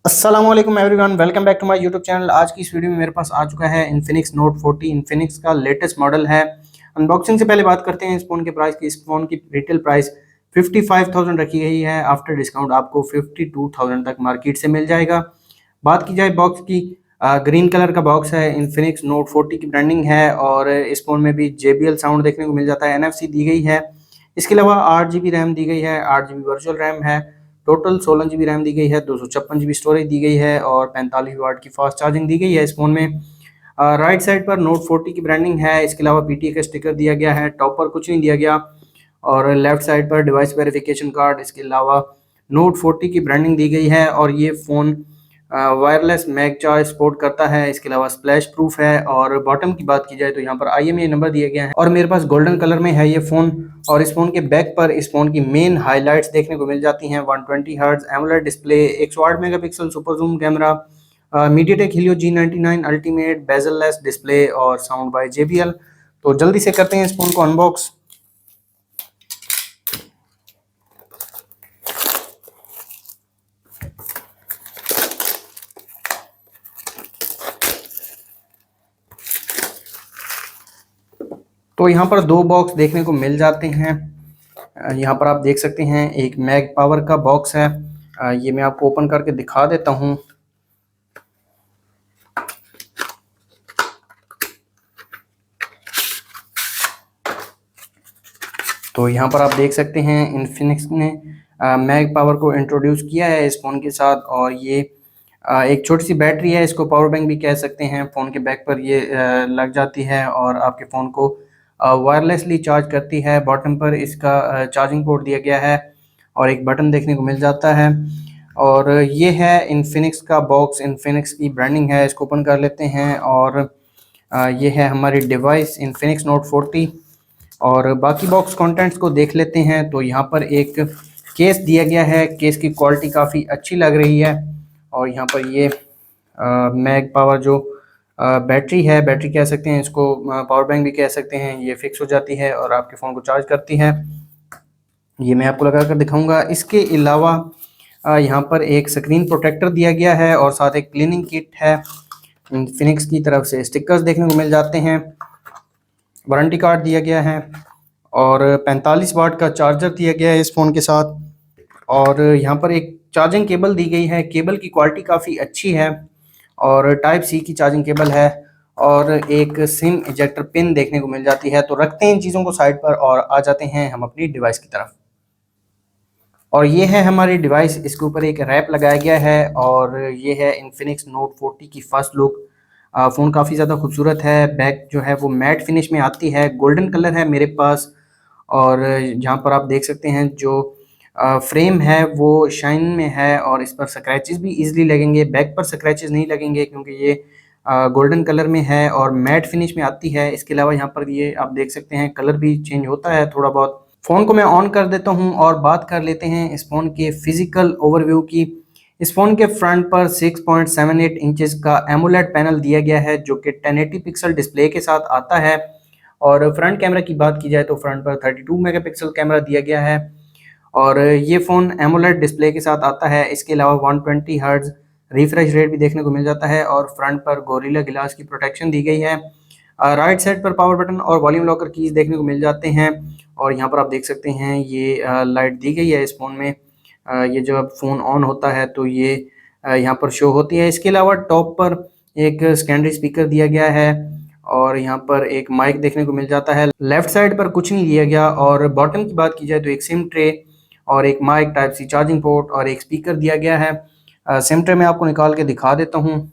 अस्सलामुअलैकुम everyone, welcome back to my YouTube channel. आज की इस वीडियो में मेरे पास आ चुका है इन्फिनिक्स नोट 40। इन्फिनिक्स का लेटेस्ट मॉडल है। अनबॉक्सिंग से पहले बात करते हैं इस फ़ोन के प्राइस की। इस फ़ोन की रिटेल प्राइस 55,000 रखी गई है। आफ्टर डिस्काउंट आपको 52,000 तक मार्केट से मिल जाएगा। बात की जाए बॉक्स की, ग्रीन कलर का बॉक्स है। इन्फिनिक्स नोट 40 की ब्रांडिंग है और इस फ़ोन में भी JBL साउंड देखने को मिल जाता है। NFC दी गई है। इसके अलावा 8 GB रैम दी गई है, 8 GB वर्चुअल रैम है। टोटल 16 GB रैम दी गई है, 256 GB स्टोरेज दी गई है और 45 वाट की फास्ट चार्जिंग दी गई है इस फोन में। राइट साइड पर नोट 40 की ब्रांडिंग है। इसके अलावा PTA का स्टिकर दिया गया है। टॉप पर कुछ नहीं दिया गया। और लेफ्ट साइड पर डिवाइस वेरिफिकेशन कार्ड, इसके अलावा नोट 40 की ब्रांडिंग दी गई है। और ये phone wireless mag charge support करता है। इसके अलावा स्प्लैश प्रूफ है। और बॉटम की बात की जाए तो यहाँ पर IMEI नंबर दिया गया है और मेरे पास गोल्डन कलर में है ये फ़ोन। और इस फ़ोन के बैक पर इस फ़ोन की मेन हाइलाइट्स देखने को मिल जाती हैं। 120 hertz AMOLED display, 108 megapixel super zoom camera, MediaTek Helio G99 ultimate, bezel less display और साउंड बाय JBL। तो जल्दी से करते हैं इस फ़ोन को अनबॉक्स। तो यहाँ पर दो बॉक्स देखने को मिल जाते हैं। यहाँ पर आप देख सकते हैं एक मैग पावर का बॉक्स है। ये मैं आपको ओपन करके दिखा देता हूँ। तो यहाँ पर आप देख सकते हैं इन्फिनिक्स ने मैग पावर को इंट्रोड्यूस किया है इस फ़ोन के साथ। और ये एक छोटी सी बैटरी है, इसको पावर बैंक भी कह सकते हैं। फ़ोन के बैक पर ये लग जाती है और आपके फ़ोन को वायरलेसली चार्ज करती है। बॉटम पर इसका चार्जिंग पोर्ट दिया गया है और एक बटन देखने को मिल जाता है। और ये है इन्फिनिक्स का बॉक्स, इन्फिनिक्स की ब्रांडिंग है। इसको ओपन कर लेते हैं और ये है हमारी डिवाइस इन्फिनिक्स नोट 40। और बाकी बॉक्स कंटेंट्स को देख लेते हैं। तो यहाँ पर एक केस दिया गया है। केस की क्वालिटी काफ़ी अच्छी लग रही है। और यहाँ पर ये मैग पावर जो बैटरी है, बैटरी कह सकते हैं इसको, पावर बैंक भी कह सकते हैं, ये फिक्स हो जाती है और आपके फ़ोन को चार्ज करती है। ये मैं आपको लगा कर दिखाऊंगा। इसके अलावा यहाँ पर एक स्क्रीन प्रोटेक्टर दिया गया है और साथ एक क्लीनिंग किट है। इन्फिनिक्स की तरफ से स्टिकर्स देखने को मिल जाते हैं। वारंटी कार्ड दिया गया है और 45 वाट का चार्जर दिया गया है इस फ़ोन के साथ। और यहाँ पर एक चार्जिंग केबल दी गई है। केबल की क्वालिटी काफ़ी अच्छी है और टाइप C की चार्जिंग केबल है। और एक सिम इजेक्टर पिन देखने को मिल जाती है। तो रखते हैं इन चीज़ों को साइड पर और आ जाते हैं हम अपनी डिवाइस की तरफ। और ये है हमारी डिवाइस। इसके ऊपर एक रैप लगाया गया है और ये है इन्फिनिक्स नोट 40 की फर्स्ट लुक। फ़ोन काफ़ी ज़्यादा खूबसूरत है। बैक जो है वो मैट फिनिश में आती है, गोल्डन कलर है मेरे पास। और जहाँ पर आप देख सकते हैं जो फ्रेम है वो शाइन में है और इस पर स्क्रैचेस भी इजीली लगेंगे। बैक पर स्क्रैचेस नहीं लगेंगे क्योंकि ये गोल्डन कलर में है और मैट फिनिश में आती है। इसके अलावा यहाँ पर ये आप देख सकते हैं कलर भी चेंज होता है थोड़ा बहुत। फ़ोन को मैं ऑन कर देता हूँ और बात कर लेते हैं इस फ़ोन के फिजिकल ओवरव्यू की। इस फ़ोन के फ्रंट पर 6.78 इंचेस का एमोलेड पैनल दिया गया है जो कि 1080 पिक्सल डिस्प्ले के साथ आता है। और फ्रंट कैमरा की बात की जाए तो फ्रंट पर 32 मेगापिक्सल कैमरा दिया गया है और ये फ़ोन एमोलेड डिस्प्ले के साथ आता है। इसके अलावा 120 हर्ट्ज रिफ्रेश रेट भी देखने को मिल जाता है और फ्रंट पर गोरिल्ला ग्लास की प्रोटेक्शन दी गई है। राइट साइड पर पावर बटन और वॉल्यूम लॉकर कीज देखने को मिल जाते हैं। और यहाँ पर आप देख सकते हैं ये लाइट दी गई है इस फ़ोन में। ये जब फ़ोन ऑन होता है तो ये यहाँ पर शो होती है। इसके अलावा टॉप पर एक सेकेंडरी स्पीकर दिया गया है और यहाँ पर एक माइक देखने को मिल जाता है। लेफ्ट साइड पर कुछ नहीं दिया गया। और बॉटम की बात की जाए तो एक सिम ट्रे और एक mic, type C charging port और एक स्पीकर दिया गया है। सिम ट्रे मैं आपको निकाल के दिखा देता हूँ।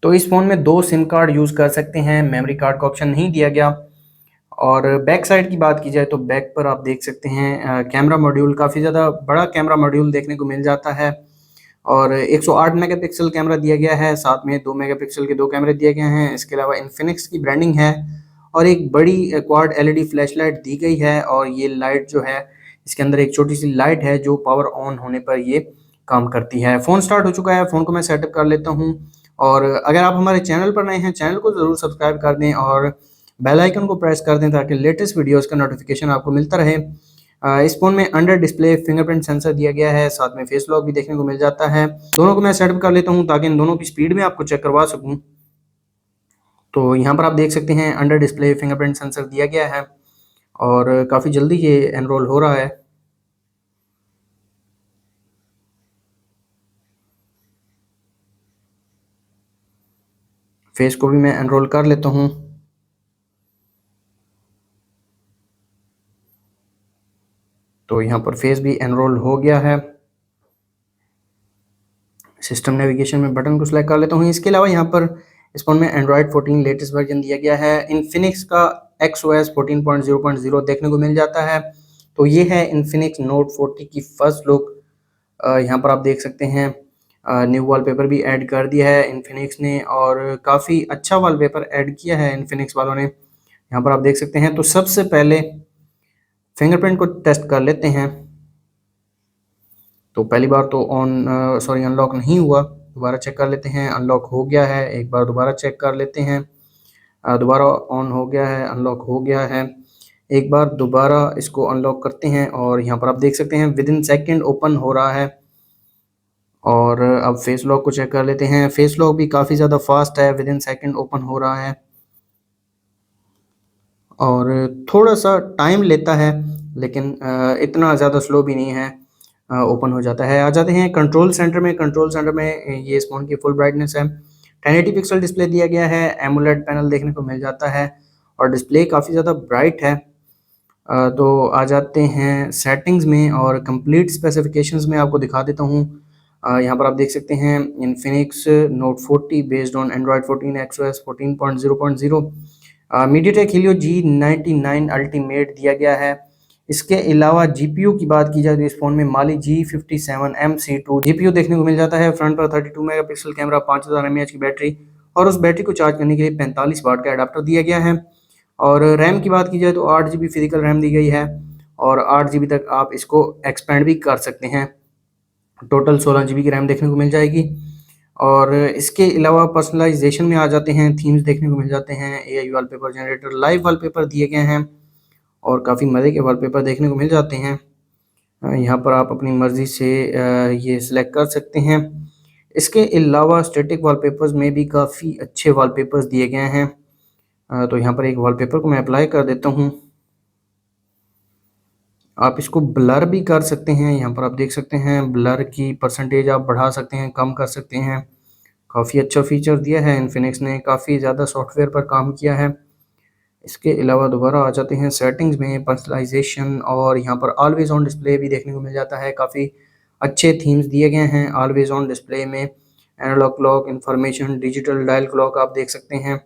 तो इस फ़ोन में 2 सिम कार्ड यूज़ कर सकते हैं, मेमोरी कार्ड का ऑप्शन नहीं दिया गया। और बैक साइड की बात की जाए तो बैक पर आप देख सकते हैं कैमरा मॉड्यूल, काफ़ी ज़्यादा बड़ा कैमरा मॉड्यूल देखने को मिल जाता है। और 108 मेगापिक्सल कैमरा दिया गया है, साथ में 2 मेगापिक्सल के 2 कैमरे दिए गए हैं। इसके अलावा इन्फिनिक्स की ब्रांडिंग है और एक बड़ी क्वाड LED फ्लैश लाइट दी गई है। और ये लाइट जो है इसके अंदर एक छोटी सी लाइट है जो पावर ऑन होने पर ये काम करती है। फ़ोन स्टार्ट हो चुका है, फ़ोन को मैं सेटअप कर लेता हूँ। और अगर आप हमारे चैनल पर नए हैं, चैनल को ज़रूर सब्सक्राइब कर दें और बेल आइकन को प्रेस कर दें ताकि लेटेस्ट वीडियोस का नोटिफिकेशन आपको मिलता रहे। इस फ़ोन में अंडर डिस्प्ले फिंगरप्रिंट सेंसर दिया गया है, साथ में फेस लॉक भी देखने को मिल जाता है। दोनों को मैं सेटअप कर लेता हूँ ताकि इन दोनों की स्पीड में आपको चेक करवा सकूँ। तो यहाँ पर आप देख सकते हैं अंडर डिस्प्ले फिंगरप्रिंट सेंसर दिया गया है और काफ़ी जल्दी ये एनरोल हो रहा है। फेस को भी मैं एनरोल कर लेता हूँ। तो यहाँ पर फेस भी एनरोल हो गया है। सिस्टम नेविगेशन में बटन को सिलेक्ट कर लेता हूँ। इसके अलावा यहाँ पर इस फोन में एंड्रॉयड 14 लेटेस्ट वर्जन दिया गया है। इन्फिनिक्स का XOS 14.0.0 देखने को मिल जाता है। तो ये है इन्फिनिक्स नोट 40 की फर्स्ट लुक। यहाँ पर आप देख सकते हैं न्यू वॉलपेपर भी ऐड कर दिया है इन्फिनिक्स ने और काफ़ी अच्छा वॉलपेपर ऐड किया है इन्फिनिक्स वालों ने। यहाँ पर आप देख सकते हैं। तो सबसे पहले फिंगरप्रिंट को टेस्ट कर लेते हैं। तो पहली बार तो अनलॉक नहीं हुआ, दोबारा चेक कर लेते हैं। अनलॉक हो गया है, एक बार दोबारा चेक कर लेते हैं। दोबारा ऑन हो गया है, अनलॉक हो गया है। एक बार दोबारा इसको अनलॉक करते हैं और यहाँ पर आप देख सकते हैं विद इन सेकेंड ओपन हो रहा है। और अब फेस लॉक को चेक कर लेते हैं। फेस लॉक भी काफ़ी ज़्यादा फास्ट है, विद इन सेकेंड ओपन हो रहा है और थोड़ा सा टाइम लेता है लेकिन इतना ज़्यादा स्लो भी नहीं है, ओपन हो जाता है। आ जाते हैं कंट्रोल सेंटर में। कंट्रोल सेंटर में ये इस फ़ोन की फुल ब्राइटनेस है। 1080 पिक्सल डिस्प्ले दिया गया है, एमोलेड पैनल देखने को मिल जाता है और डिस्प्ले काफ़ी ज़्यादा ब्राइट है। तो आ जाते हैं सेटिंग्स में और कंप्लीट स्पेसिफिकेशंस में आपको दिखा देता हूँ। यहाँ पर आप देख सकते हैं Infinix note 40 based on Android 14 XOS 14.0.0 MediaTek Helio G99 ultimate दिया गया है। इसके अलावा जीपीयू की बात की जाए तो इस फ़ोन में माली G57MC2 जीपीयू देखने को मिल जाता है। फ्रंट पर 32 मेगापिक्सल कैमरा, 5000 mAh की बैटरी और उस बैटरी को चार्ज करने के लिए 45 वाट का एडाप्टर दिया गया है। और रैम की बात की जाए तो 8 GB फिजिकल रैम दी गई है और 8 GB तक आप इसको एक्सपेंड भी कर सकते हैं। टोटल 16 GB की रैम देखने को मिल जाएगी। और इसके अलावा पर्सनलाइजेशन में आ जाते हैं, थीम्स देखने को मिल जाते हैं, AI wallpaper generator, live wallpaper दिए गए हैं और काफ़ी मज़े के वॉलपेपर देखने को मिल जाते हैं। यहाँ पर आप अपनी मर्ज़ी से ये सिलेक्ट कर सकते हैं। इसके अलावा स्टैटिक वॉलपेपर्स में भी काफ़ी अच्छे वॉलपेपर्स दिए गए हैं। तो यहाँ पर एक वॉलपेपर को मैं अप्लाई कर देता हूँ। आप इसको ब्लर भी कर सकते हैं। यहाँ पर आप देख सकते हैं ब्लर की परसेंटेज आप बढ़ा सकते हैं, कम कर सकते हैं। काफ़ी अच्छा फीचर दिया है इन्फिनिक्स ने, काफ़ी ज़्यादा सॉफ्टवेयर पर काम किया है। इसके अलावा दोबारा आ जाते हैं सेटिंग्स में, पर्सनलाइजेशन और यहाँ पर ऑलवेज ऑन डिस्प्ले भी देखने को मिल जाता है। काफ़ी अच्छे थीम्स दिए गए हैं ऑलवेज ऑन डिस्प्ले में। Analogue clock, information, digital dial clock आप देख सकते हैं।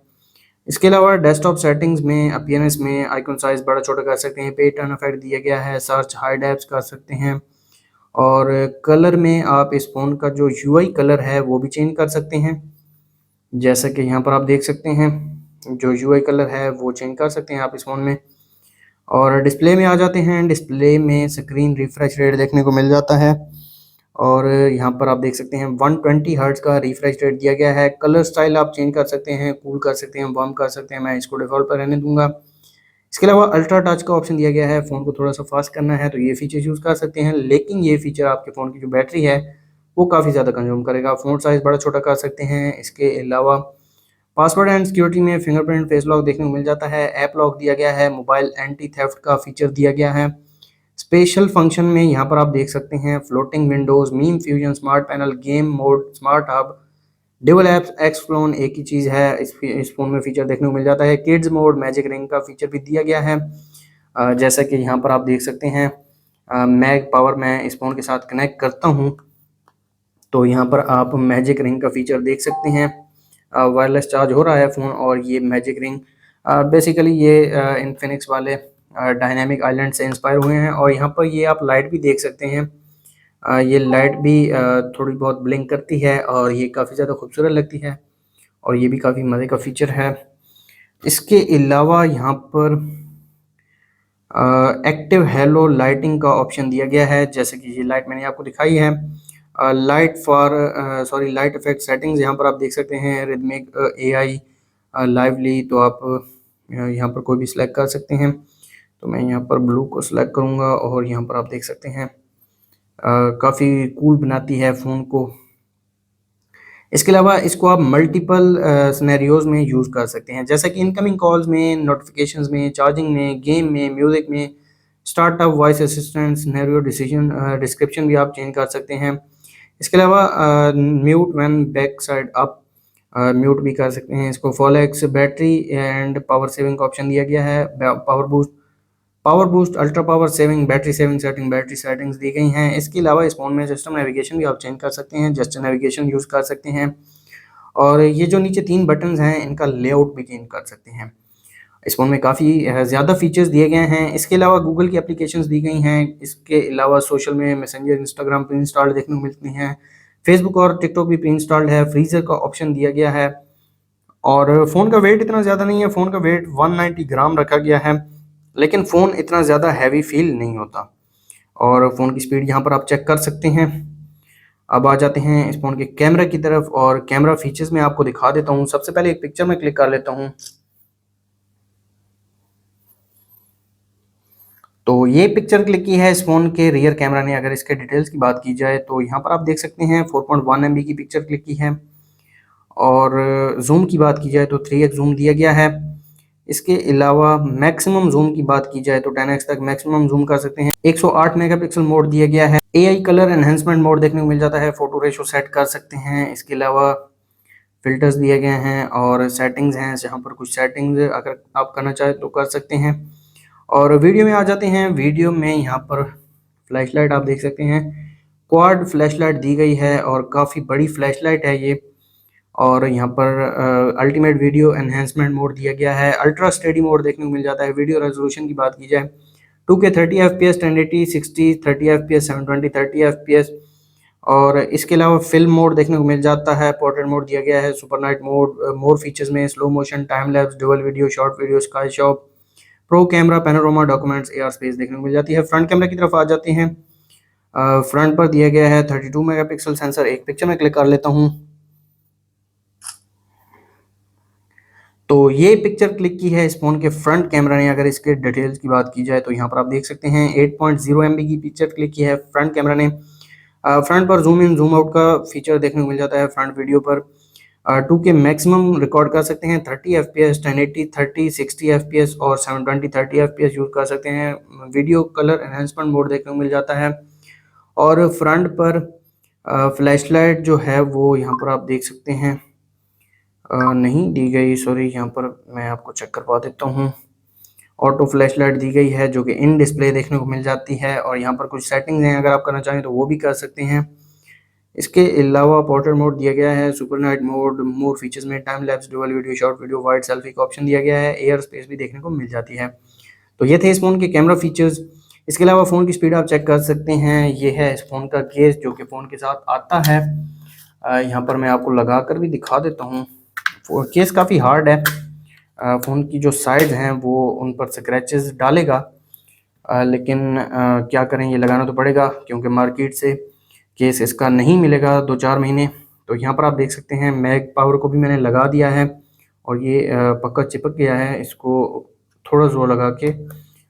इसके अलावा डेस्कटॉप सेटिंग्स में अपीयरेंस में आइकन साइज बड़ा छोटा कर सकते हैं, पे टर्न इफेक्ट दिया गया है, सर्च हाइड ऐप्स कर सकते हैं और कलर में आप इस फ़ोन का जो यूआई कलर है वो भी चेंज कर सकते हैं। जैसा कि यहाँ पर आप देख सकते हैं जो यूआई कलर है वो चेंज कर सकते हैं आप इस फ़ोन में। और डिस्प्ले में आ जाते हैं। डिस्प्ले में स्क्रीन रिफ्रेश रेट देखने को मिल जाता है और यहाँ पर आप देख सकते हैं 120 हर्ट्ज का रिफ्रेश रेट दिया गया है। कलर स्टाइल आप चेंज कर सकते हैं, कूल कर सकते हैं, वार्म कर सकते हैं। मैं इसको डिफ़ॉल्ट पर रहने दूंगा। इसके अलावा अल्ट्रा टच का ऑप्शन दिया गया है। फ़ोन को थोड़ा सा फास्ट करना है तो ये फीचर यूज़ कर सकते हैं, लेकिन ये फीचर आपके फ़ोन की जो बैटरी है वो काफ़ी ज़्यादा कंज्यूम करेगा। फ़ॉन्ट साइज़ बड़ा छोटा कर सकते हैं। इसके अलावा पासवर्ड एंड सिक्योरिटी में फिंगरप्रिंट, फेस लॉक देखने को मिल जाता है। ऐप लॉक दिया गया है। मोबाइल एंटी थेफ्ट का फीचर दिया गया है। स्पेशल फंक्शन में यहाँ पर आप देख सकते हैं floating Windows, meme fusion, smart panel, game mode, smart hub, dual apps, x phone एक ही चीज़ है। इस फ़ोन में फ़ीचर देखने को मिल जाता है। किड्स मोड, मैजिक रिंग का फ़ीचर भी दिया गया है। जैसा कि यहाँ पर आप देख सकते हैं मैग पावर मैं इस फ़ोन के साथ कनेक्ट करता हूँ तो यहाँ पर आप मैजिक रिंग का फ़ीचर देख सकते हैं। वायरलेस चार्ज हो रहा है फ़ोन और ये मैजिक रिंग बेसिकली ये इन्फिनिक्स वाले डायनामिक आइलैंड से इंस्पायर हुए हैं। और यहाँ पर ये आप लाइट भी देख सकते हैं। ये लाइट भी थोड़ी बहुत ब्लिंक करती है और ये काफ़ी ज़्यादा खूबसूरत लगती है और ये भी काफ़ी मज़े का फ़ीचर है। इसके अलावा यहाँ पर एक्टिव हेलो लाइटिंग का ऑप्शन दिया गया है, जैसे कि ये लाइट मैंने आपको दिखाई है। लाइट इफेक्ट सेटिंग्स यहाँ पर आप देख सकते हैं। रिदमिक AI लाइवली, तो आप यहाँ पर कोई भी सिलेक्ट कर सकते हैं। तो मैं यहाँ पर ब्लू को सिलेक्ट करूँगा और यहाँ पर आप देख सकते हैं काफ़ी कूल बनाती है फ़ोन को। इसके अलावा इसको आप मल्टीपल सिनेरियोज़ में यूज़ कर सकते हैं, जैसा कि इनकमिंग कॉल्स में, नोटिफिकेशंस में, चार्जिंग में, गेम में, म्यूज़िक में, startup, voice assistant, scenario decision description भी आप चेंज कर सकते हैं। इसके अलावा mute when back side up mute भी कर सकते हैं। इसको full x battery and power saving का ऑप्शन दिया गया है। Power boost, ultra power saving, battery settings दी गई हैं। इसके अलावा इस फ़ोन में सिस्टम नेविगेशन भी आप चेंज कर सकते हैं, जेस्चर नेविगेशन यूज़ कर सकते हैं और ये जो नीचे 3 बटन्स हैं इनका लेआउट भी चेंज कर सकते हैं। इस फ़ोन में काफ़ी ज़्यादा फीचर्स दिए गए हैं। इसके अलावा गूगल की एप्लीकेशंस दी गई हैं। इसके अलावा सोशल में मैसेंजर, इंस्टाग्राम प्री इंस्टॉल्ड देखने को मिलती हैं। फेसबुक और टिकटॉक भी प्री इंस्टॉल्ड है। फ्रीज़र का ऑप्शन दिया गया है और फ़ोन का वेट इतना ज़्यादा नहीं है। फ़ोन का वेट 190 ग्राम रखा गया है, लेकिन फ़ोन इतना ज़्यादा हैवी फील नहीं होता और फ़ोन की स्पीड यहाँ पर आप चेक कर सकते हैं। अब आ जाते हैं इस फ़ोन के कैमरा की तरफ और कैमरा फीचर्स मैं आपको दिखा देता हूँ। सबसे पहले एक पिक्चर में क्लिक कर लेता हूँ। तो ये पिक्चर क्लिक की है इस फ़ोन के रियर कैमरा ने। अगर इसके डिटेल्स की बात की जाए तो यहाँ पर आप देख सकते हैं 4.1 MB की पिक्चर क्लिक की है और जूम की बात की जाए तो 3x जूम दिया गया है। इसके अलावा मैक्सिमम जूम की बात की जाए तो 10x तक मैक्सिमम जूम कर सकते हैं। 108 मेगापिक्सल मोड दिया गया है। AI कलर एनहेंसमेंट मोड देखने को मिल जाता है। फोटो रेशो सेट कर सकते हैं। इसके अलावा फिल्टर्स दिए गए हैं और सेटिंग्स हैं, जहाँ पर कुछ सेटिंग्स अगर आप करना चाहें तो कर सकते हैं। और वीडियो में आ जाते हैं। वीडियो में यहाँ पर फ्लैश लाइट आप देख सकते हैं, क्वाड फ्लैश लाइट दी गई है और काफ़ी बड़ी फ्लैश लाइट है ये। और यहाँ पर अल्टीमेट वीडियो एनहेंसमेंट मोड दिया गया है। अल्ट्रा स्टेडी मोड देखने को मिल जाता है। वीडियो रेजोल्यूशन की बात की जाए 2K 30 FPS 1080 60 30 FPS 720 30 FPS और इसके अलावा फिल्म मोड देखने को मिल जाता है। पोर्ट्रेट मोड दिया गया है। Super night mode, more features में slow motion, time lapse, dual video, short video, sky shop, pro camera, panorama, documents, AR space देखने को मिल जाती है। फ्रंट कैमरा की तरफ आ जाते हैं। फ्रंट पर दिया गया है 32 मेगापिक्सल सेंसर। एक पिक्चर में क्लिक कर लेता हूँ। तो ये पिक्चर क्लिक की है इस फ़ोन के फ्रंट कैमरा ने। अगर इसके डिटेल्स की बात की जाए तो यहाँ पर आप देख सकते हैं 8.0 MB की पिक्चर क्लिक की है फ्रंट कैमरा ने। फ्रंट पर जूम इन जूम आउट का फीचर देखने को मिल जाता है। फ्रंट वीडियो पर 2K मैक्सिमम रिकॉर्ड कर सकते हैं। 30 FPS 1080 30 60 FPS और 720 30 FPS यूज़ कर सकते हैं। वीडियो कलर एनहेंसमेंट मोड देखने को मिल जाता है और फ्रंट पर फ्लैश लाइट जो है वो यहाँ पर आप देख सकते हैं नहीं दी गई, सॉरी, यहाँ पर मैं आपको चेक करवा देता हूँ। ऑटो फ्लैश लाइट दी गई है जो कि इन डिस्प्ले देखने को मिल जाती है और यहाँ पर कुछ सेटिंग्स हैं, अगर आप करना चाहें तो वो भी कर सकते हैं। इसके अलावा पोर्ट्रेट मोड दिया गया है, super night mode, more features में time lapse, dual video, short video, wide selfie का ऑप्शन दिया गया है। एयर स्पेस भी देखने को मिल जाती है। तो ये थे इस फ़ोन के कैमरा फीचर्स। इसके अलावा फ़ोन की स्पीड आप चेक कर सकते हैं। ये है इस फ़ोन का केस जो कि फ़ोन के साथ आता है। यहाँ पर मैं आपको लगा कर भी दिखा देता हूँ। केस काफ़ी हार्ड है। फ़ोन की जो साइड हैं वो उन पर स्क्रैचेस डालेगा, लेकिन क्या करें, ये लगाना तो पड़ेगा क्योंकि मार्केट से केस इसका नहीं मिलेगा 2-4 महीने। तो यहाँ पर आप देख सकते हैं मैग पावर को भी मैंने लगा दिया है और ये पक्का चिपक गया है। इसको थोड़ा ज़ोर लगा के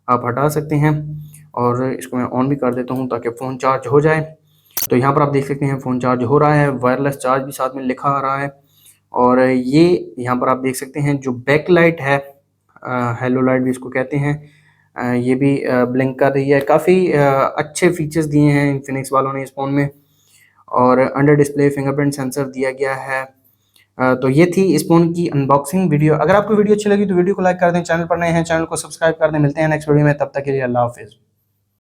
आप हटा सकते हैं और इसको मैं ऑन भी कर देता हूँ ताकि फ़ोन चार्ज हो जाए। तो यहाँ पर आप देख सकते हैं फ़ोन चार्ज हो रहा है। वायरलेस चार्ज भी साथ में लिखा आ रहा है और ये यहाँ पर आप देख सकते हैं जो बैक लाइट है, हेलो लाइट भी इसको कहते हैं, ये भी ब्लिंक कर रही है। काफ़ी अच्छे फीचर्स दिए हैं इन्फिनिक्स वालों ने इस फ़ोन में और अंडर डिस्प्ले फिंगरप्रिंट सेंसर दिया गया है। तो ये थी इस फ़ोन की अनबॉक्सिंग वीडियो। अगर आपको वीडियो अच्छी लगी तो वीडियो को लाइक कर दें, चैनल पर नए हैं चैनल को सब्सक्राइब कर दें। मिलते हैं नेक्स्ट वीडियो में, तब तक के लिए अल्लाह हाफिज़।